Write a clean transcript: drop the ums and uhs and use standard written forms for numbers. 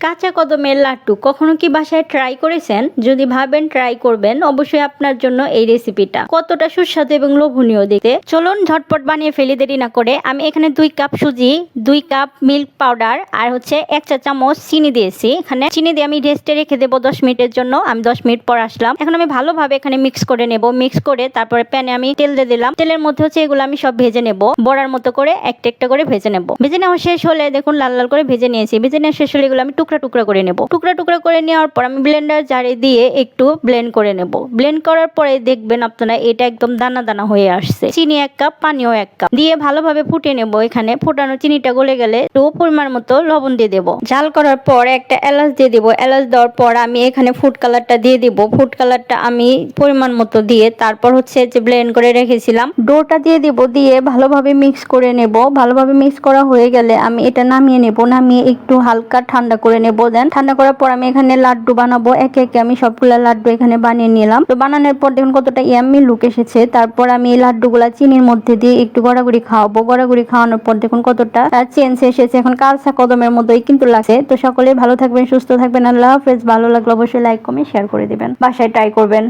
কাঁচা কদমের লাড্ডু কখনো কি বাসায় ট্রাই করেছেন? যদি ভাবেন ট্রাই করবেন, অবশ্যই আপনার জন্য এই রেসিপিটা। কতটা সুস্বাদু এবং লোভনীয় দেখতে, চলুন ঝটপট বানিয়ে ফেলি দেরি না করে। আমি এখানে 2 কাপ সুজি, 2 কাপ মিল্ক পাউডার আর হচ্ছে 1 চা চামচ চিনি দিয়েছি। এখানে চিনি দিয়ে আমি রেস্টে রেখে দেবো 10 মিনিটের জন্য। আমি 10 মিনিট পর আসলাম। এখন আমি ভালোভাবে এখানে মিক্স করে নেব। মিক্স করে তারপরে প্যানে আমি তেল দিয়ে দিলাম। তেলের মধ্যে হচ্ছে এগুলো আমি সব ভেজে নেব, বড়ার মতো করে একটা একটা করে ভেজে নেব। ভেজে নেওয়া শেষ হলে দেখুন লাল লাল করে ভেজে নিয়েছি। ভেজে নেওয়া শেষ হলে এগুলো আমি টুকরা টুকরা করে নেব। টুকরা টুকরা করে নেওয়ার পর আমি ব্লেন্ডার জারে দিয়ে একটু ব্লেন্ড করে নেব। ব্লেন্ড করার পরে দেখবেন আপনারা এটা একদম দানা দানা হয়ে আসছে। চিনি 1 কাপ, পানিও 1 কাপ দিয়ে ভালোভাবে ফুটিয়ে নেব। এখানে ফোটানো চিনিটা গলে গেলে একটু পরিমাণ মতো লবণ দিয়ে দেব। জাল করার পর একটা এলাচ দিয়ে দিব। এলাচ দেওয়ার পর আমি এখানে ফুড কালারটা দিয়ে দিব। ফুড কালারটা আমি পরিমাণ মতো দিয়ে তারপর হচ্ছে যে ব্লেন্ড করে রেখেছিলাম ডোটা দিয়ে দিব। দিয়ে ভালোভাবে মিক্স করে নেব। ভালোভাবে মিক্স করা হয়ে গেলে আমি এটা নামিয়ে নেব। নামিয়ে একটু হালকা ঠান্ডা করে নেব। দেন ঠান্ডা করার পর আমি এখানে লাড্ডু বানাবো। একে একে আমি সবগুলা লাড্ডু এখানে বানিয়ে নিলাম। তো বানানোর পর দেখুন কতটা ইয়াম্মি লুক এসেছে। তারপর আমি এই লাড্ডুগুলা চিনির মধ্যে দিয়ে একটু গড়াগড়ি খাওয়াবো। গড়াগড়ি খাওয়ানোর পর দেখুন কতটা চেঞ্জ এসেছে। এখন কাঁচা কদমের মতোই কিন্তু লাগছে। তো সকলে ভালো থাকবেন, সুস্থ থাকবেন। আল্লাহ হাফেজ। ভালো লাগলে অবশ্যই লাইক কমেন্ট শেয়ার করে দিবেন। বাসায় ট্রাই করবেন।